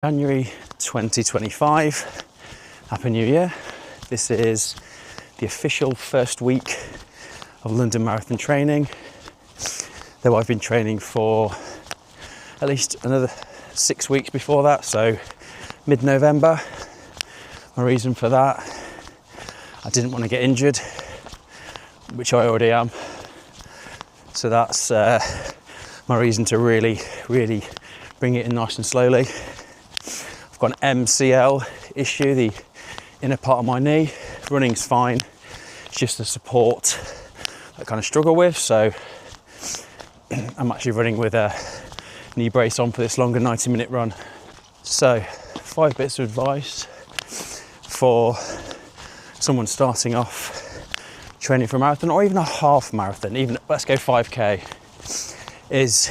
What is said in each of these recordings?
January 2025. Happy New Year. This is the official first week of London Marathon training, though I've been training for at least another 6 weeks before that, so mid-November. My reason for that, I didn't want to get injured, which I already am, so that's my reason to really bring it in nice and slowly. I've got an MCL issue, the inner part of my knee. Running's fine, it's just the support I kind of struggle with, so I'm actually running with a knee brace on for this longer 90-minute run. So 5 bits of advice for someone starting off training for a marathon, or even a half marathon, even let's go 5k, is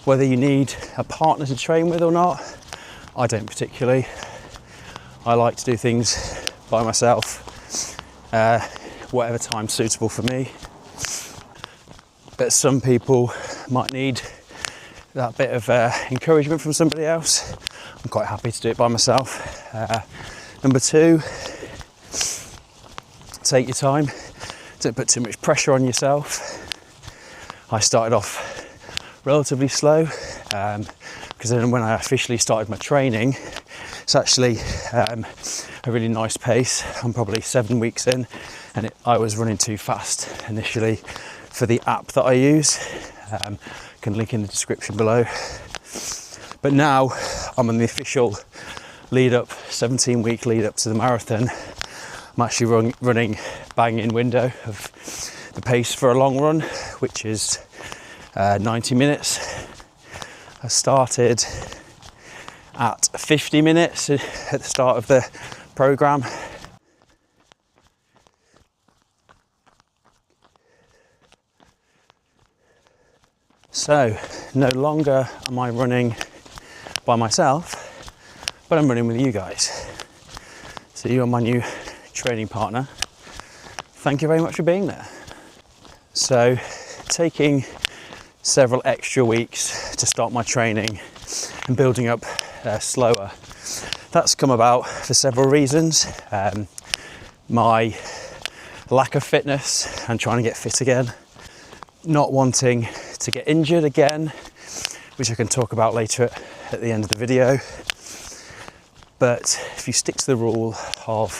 whether you need a partner to train with or not. I don't particularly. I like to do things by myself, whatever time's suitable for me. But some people might need that bit of encouragement from somebody else. I'm quite happy to do it by myself. Number 2, take your time. Don't put too much pressure on yourself. I started off relatively slow, because then when I officially started my training, it's actually a really nice pace. I'm probably 7 weeks in, and I was running too fast initially for the app that I use. Can link in the description below. But now I'm on the official lead up, 17-week lead up to the marathon. I'm actually running bang in window of the pace for a long run, which is 90 minutes. I started at 50 minutes at the start of the program. So no longer am I running by myself, but I'm running with you guys. So you are my new training partner. Thank you very much for being there. So taking several extra weeks to start my training and building up slower, that's come about for several reasons. My lack of fitness and trying to get fit again, not wanting to get injured again, which I can talk about later at the end of the video. But if you stick to the rule of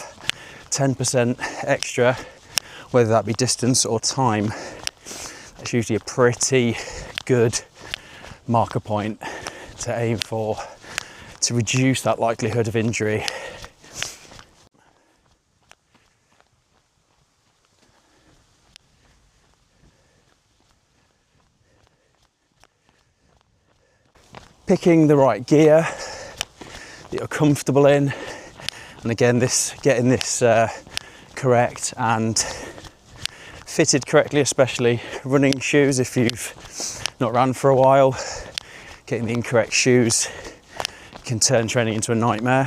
10% extra, whether that be distance or time, that's usually a pretty good marker point to aim for to reduce that likelihood of injury. Picking the right gear that you're comfortable in, and again, getting this correct and fitted correctly, especially running shoes. If you've not ran for a while, getting the incorrect shoes can turn training into a nightmare.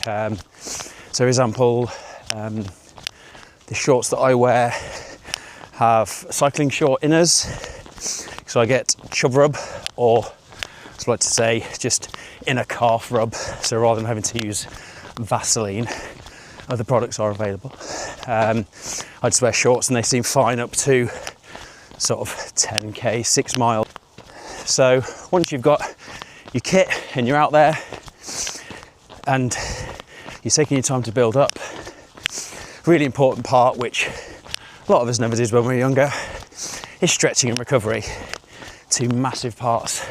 So for example, the shorts that I wear have cycling short inners, so I get chub rub, or as I like to say, just inner calf rub. So rather than having to use Vaseline, other products are available. I just wear shorts and they seem fine up to sort of 10k, 6 miles. So once you've got your kit and you're out there and you're taking your time to build up, really important part, which a lot of us never did when we were younger, is stretching and recovery. 2 massive parts.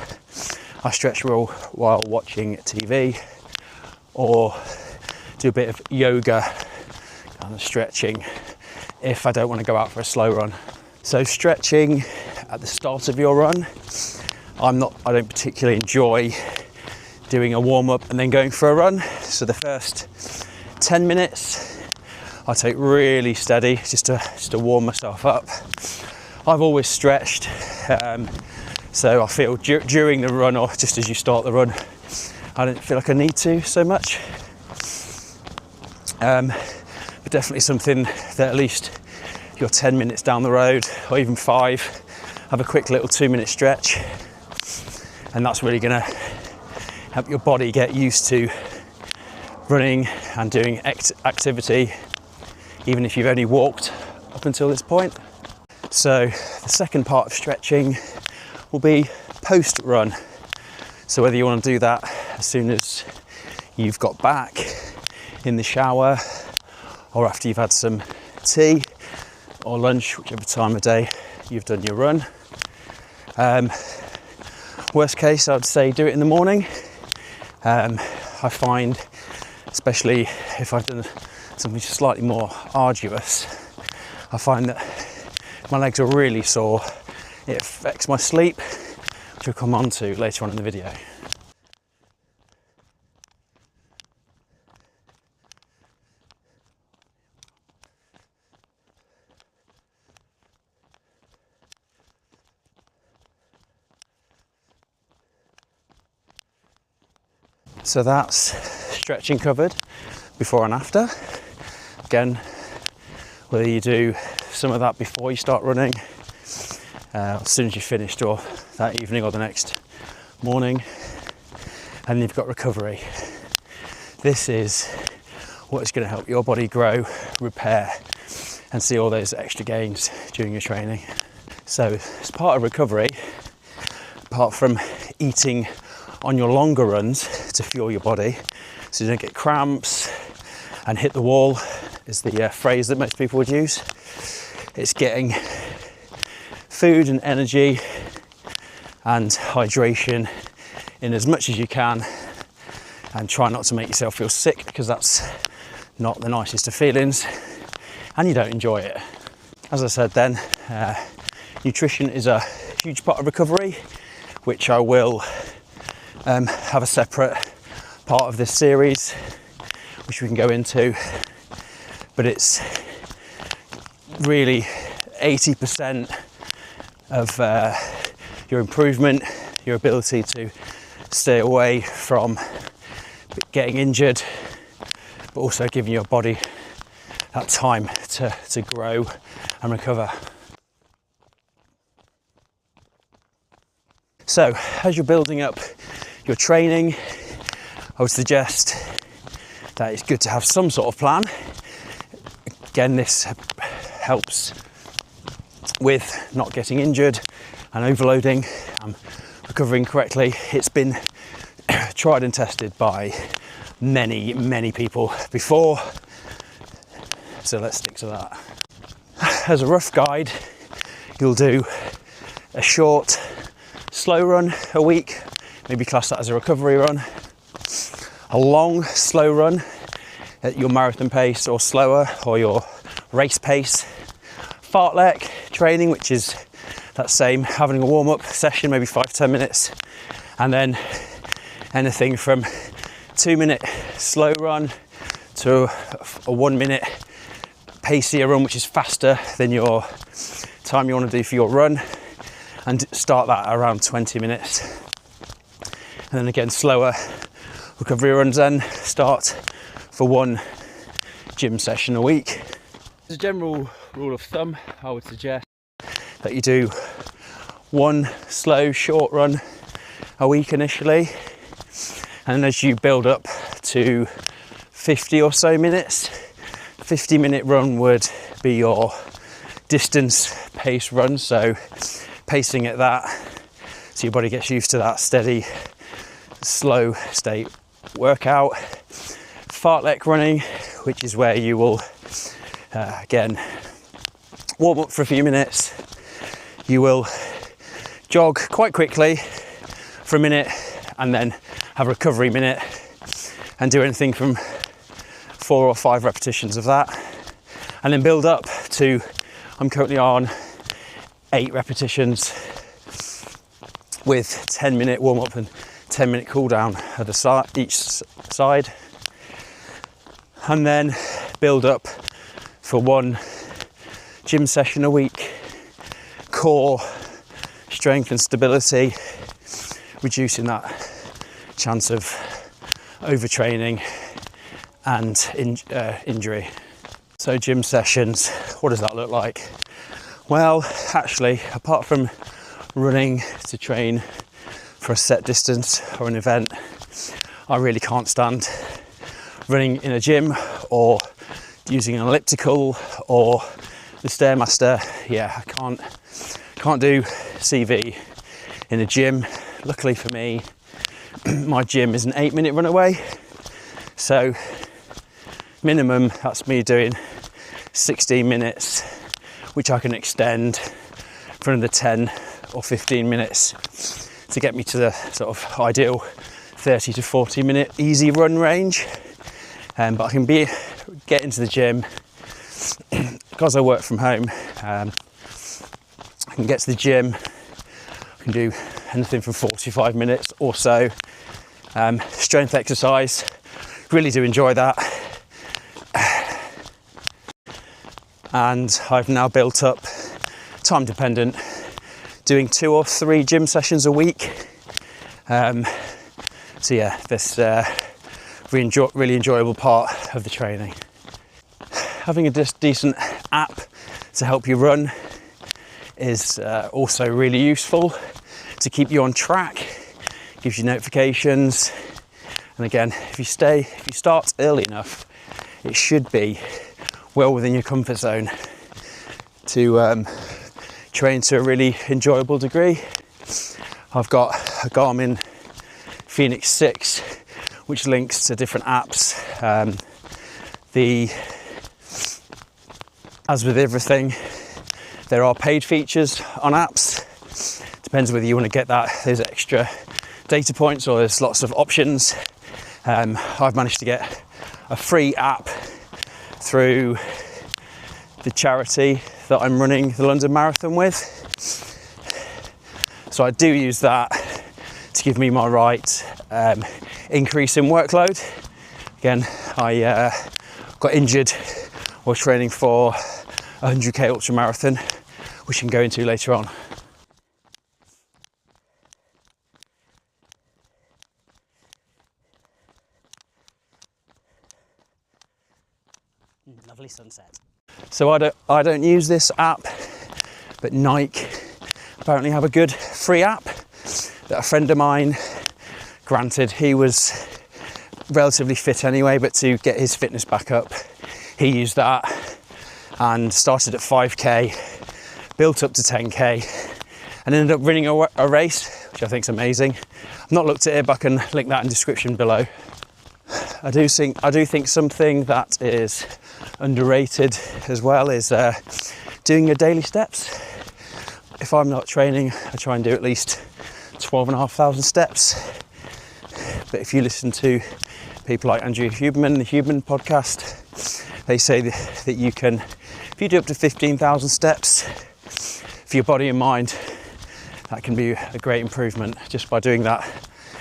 I stretch while watching TV, or do a bit of yoga kind of stretching if I don't want to go out for a slow run. So stretching at the start of your run, I don't particularly enjoy doing a warm-up and then going for a run. So the first 10 minutes I take really steady just to warm myself up. I've always stretched, so I feel during the run, or just as you start the run, I don't feel like I need to so much. But definitely something that at least you're 10 minutes down the road, or even 5, have a quick little 2-minute stretch, and that's really going to help your body get used to running and doing activity, even if you've only walked up until this point. So the second part of stretching will be post-run. So whether you want to do that as soon as you've got back in the shower, or after you've had some tea or lunch, whichever time of day you've done your run. Worst case, I'd say do it in the morning. I find, especially if I've done something slightly more arduous, I find that my legs are really sore. It affects my sleep, which we'll come on to later on in the video. So that's stretching covered, before and after. Again, whether you do some of that before you start running, as soon as you've finished, or that evening or the next morning. And you've got recovery. This is what is going to help your body grow, repair, and see all those extra gains during your training. So as part of recovery, apart from eating on your longer runs to fuel your body so you don't get cramps and hit the wall, is the phrase that most people would use. It's getting food and energy and hydration in as much as you can, and try not to make yourself feel sick, because that's not the nicest of feelings and you don't enjoy it. As I said then, nutrition is a huge part of recovery, which I will have a separate part of this series which we can go into, but it's really 80% of your improvement, your ability to stay away from getting injured, but also giving your body that time to grow and recover. So as you're building up your training, I would suggest that it's good to have some sort of plan. Again, this helps with not getting injured and overloading and recovering correctly. It's been tried and tested by many people before, so let's stick to that. As a rough guide, you'll do a short, slow run a week, maybe class that as a recovery run. A long, slow run at your marathon pace or slower, or your race pace. Fartlek training, which is that same, having a warm-up session, maybe 5-10 minutes, and then anything from 2-minute slow run to a 1-minute pacier run, which is faster than your time you want to do for your run, and start that around 20 minutes. And then again, slower recovery runs then start for 1 gym session a week. As a general rule of thumb, I would suggest that you do 1 slow short run a week initially, and as you build up to 50 or so minutes, 50-minute run would be your distance pace run, so pacing at that so your body gets used to that steady, slow state workout. Fartlek running, which is where you will again warm up for a few minutes. You will jog quite quickly for a minute and then have a recovery minute, and do anything from 4 or 5 repetitions of that, and then build up to, I'm currently on 8 repetitions with 10-minute warm up and 10-minute cool down at the side, each side, and then build up for 1 gym session a week. Core strength and stability, reducing that chance of overtraining and injury. So gym sessions, what does that look like? Well, actually, apart from running to train for a set distance or an event, I really can't stand running in a gym or using an elliptical or the Stairmaster. Yeah, I can't do CV in a gym. Luckily for me, my gym is an 8-minute run away, so minimum that's me doing 16 minutes, which I can extend for another 10 or 15 minutes to get me to the sort of ideal 30 to 40 minute easy run range. But I can get into the gym because I work from home. I can get to the gym. I can do anything from 45 minutes or so. Strength exercise, really do enjoy that. And I've now built up, time dependent, doing 2 or 3 gym sessions a week. So yeah, this really enjoyable part of the training. Having a decent app to help you run is also really useful to keep you on track. Gives you notifications, and again, if you start early enough, it should be well within your comfort zone to train to a really enjoyable degree. I've got a Garmin Fenix 6 which links to different apps. As with everything, there are paid features on apps. Depends whether you want to get those extra data points or there's lots of options. I've managed to get a free app through the charity that I'm running the London Marathon with. So I do use that to give me my right increase in workload. Again, I got injured while training for a 100k ultra marathon, which I can go into later on. Lovely sunset. So I don't use this app, but Nike apparently have a good free app that a friend of mine, granted he was relatively fit anyway, but to get his fitness back up, he used that and started at 5k, built up to 10k, and ended up winning a race, which I think is amazing. I've not looked at it, but I can link that in the description below. I do think something that is underrated as well is doing your daily steps. If I'm not training, I try and do at least 12,500 steps. But if you listen to people like Andrew Huberman, the Huberman podcast, they say that you can, if you do up to 15,000 steps for your body and mind, that can be a great improvement just by doing that.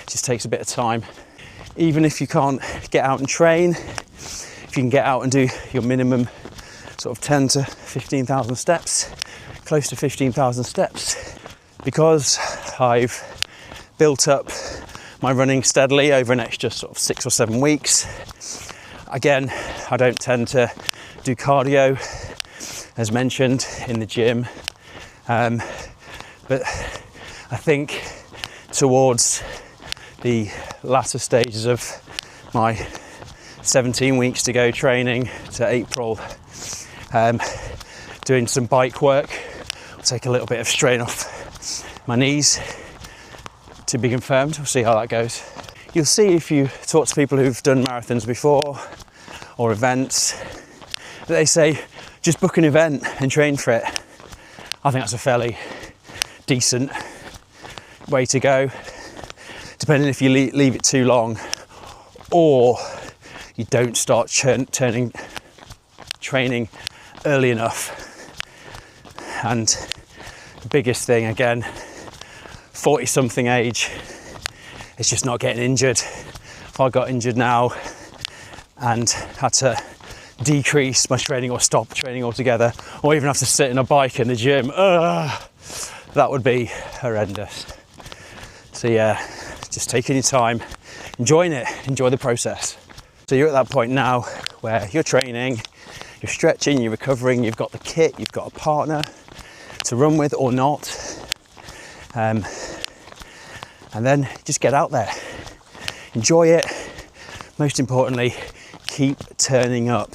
It just takes a bit of time. Even if you can't get out and train, if you can get out and do your minimum sort of 10 to 15,000 steps, close to 15,000 steps, because I've built up my running steadily over an extra sort of 6 or 7 weeks. Again, I don't tend to do cardio, as mentioned, in the gym, but I think towards the latter stages of my 17 weeks to go training to April, doing some bike work will take a little bit of strain off my knees, to be confirmed. We'll see how that goes. You'll see if you talk to people who've done marathons before or events that they say just book an event and train for it. I think that's a fairly decent way to go, depending if you leave it too long or you don't start training early enough. And the biggest thing, again, 40 something age, is just not getting injured. If I got injured now and had to decrease my training or stop training altogether, or even have to sit in a bike in the gym, that would be horrendous. So yeah, just taking your time, enjoying it, enjoy the process. So you're at that point now where you're training, you're stretching, you're recovering, you've got the kit, you've got a partner to run with or not. And then just get out there, enjoy it, most importantly, keep turning up.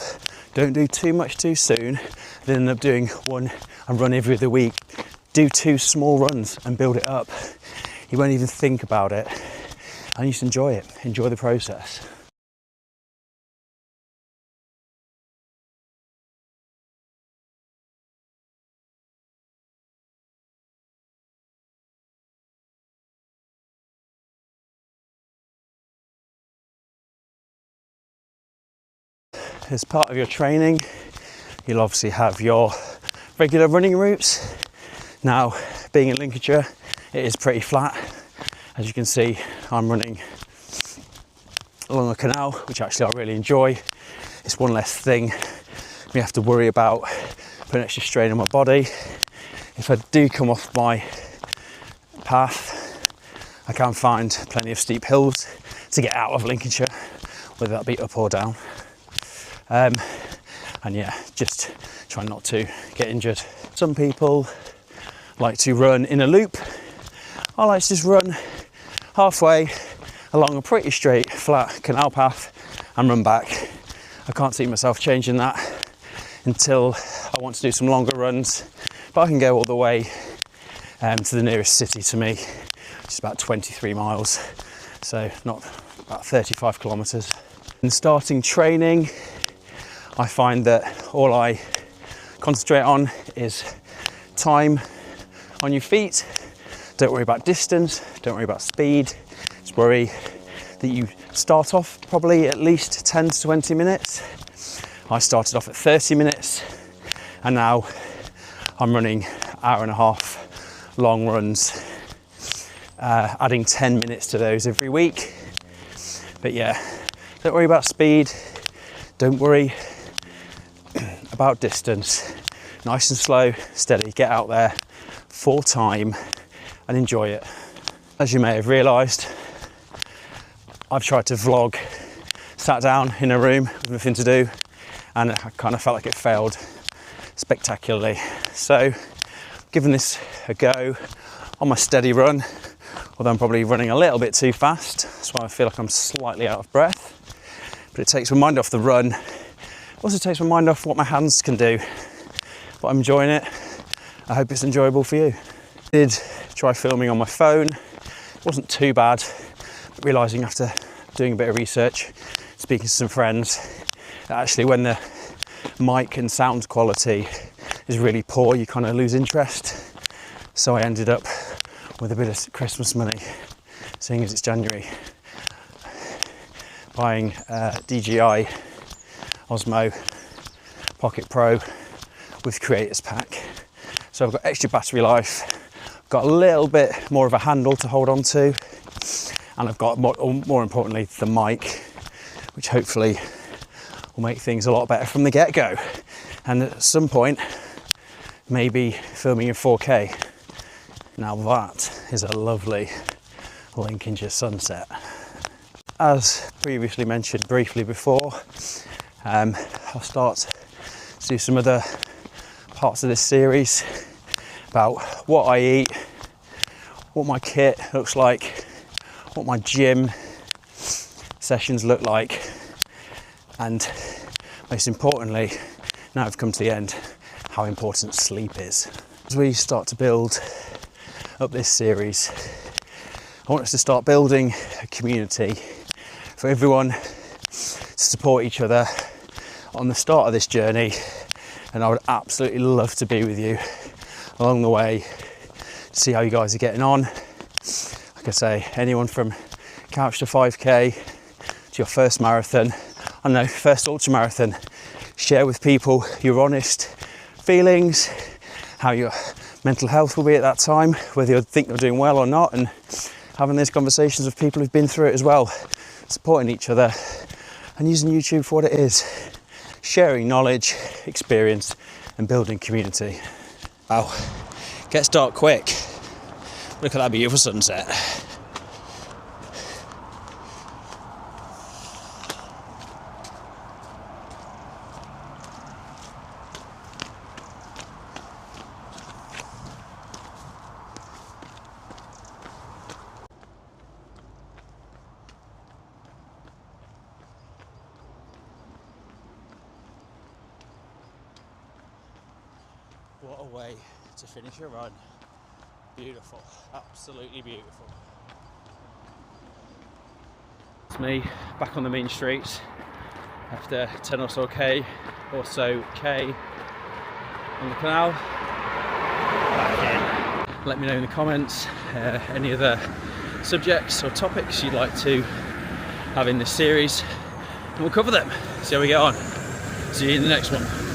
Don't do too much too soon, then end up doing one and run every other week. Do 2 small runs and build it up. You won't even think about it, and you just enjoy it, enjoy the process. As part of your training, you'll obviously have your regular running routes. Now, being in Lincolnshire, it is pretty flat. As you can see, I'm running along a canal, which actually I really enjoy. It's one less thing we have to worry about putting extra strain on my body. If I do come off my path, I can find plenty of steep hills to get out of Lincolnshire, whether that be up or down. And yeah, just try not to get injured. Some people like to run in a loop. I like to just run halfway along a pretty straight, flat canal path and run back. I can't see myself changing that until I want to do some longer runs, but I can go all the way to the nearest city to me, which is about 23 miles, so not about 35 kilometres. In starting training, I find that all I concentrate on is time on your feet. Don't worry about distance, don't worry about speed, just worry that you start off probably at least 10 to 20 minutes. I started off at 30 minutes and now I'm running hour and a half long runs, adding 10 minutes to those every week. But yeah, don't worry about speed, don't worry about distance. Nice and slow, steady, get out there for time and enjoy it. As you may have realised, I've tried to vlog, sat down in a room with nothing to do, and I kind of felt like it failed spectacularly. So, giving this a go on my steady run, although I'm probably running a little bit too fast, that's why I feel like I'm slightly out of breath. But it takes my mind off the run. Also takes my mind off what my hands can do. But I'm enjoying it. I hope it's enjoyable for you. I did try filming on my phone. It wasn't too bad, but realising after doing a bit of research, speaking to some friends, that actually when the mic and sound quality is really poor, you kind of lose interest. So I ended up with a bit of Christmas money, seeing as it's January, buying DJI Osmo Pocket Pro with Creators Pack. So I've got extra battery life, got a little bit more of a handle to hold on to, and I've got more importantly the mic, which hopefully will make things a lot better from the get-go. And at some point, maybe filming in 4K. Now that is a lovely Lincolnshire sunset. As previously mentioned briefly before, I'll start to do some other parts of this series about what I eat, what my kit looks like, what my gym sessions look like, and most importantly, now I've come to the end, how important sleep is. As we start to build up this series, I want us to start building a community for everyone to support each other on the start of this journey, and I would absolutely love to be with you along the way, see how you guys are getting on. Like I say, anyone from couch to 5K to your first marathon, I don't know, first ultra marathon, share with people your honest feelings, how your mental health will be at that time, whether you think you're doing well or not, and having these conversations with people who've been through it as well, supporting each other and using YouTube for what it is, sharing knowledge, experience and building community. Wow, gets dark quick. Look at that beautiful sunset. What a way to finish a run. Beautiful, absolutely beautiful. It's me back on the main streets after 10 or so K on the canal. Back in. Let me know in the comments any other subjects or topics you'd like to have in this series, and we'll cover them. See how we get on. See you in the next one.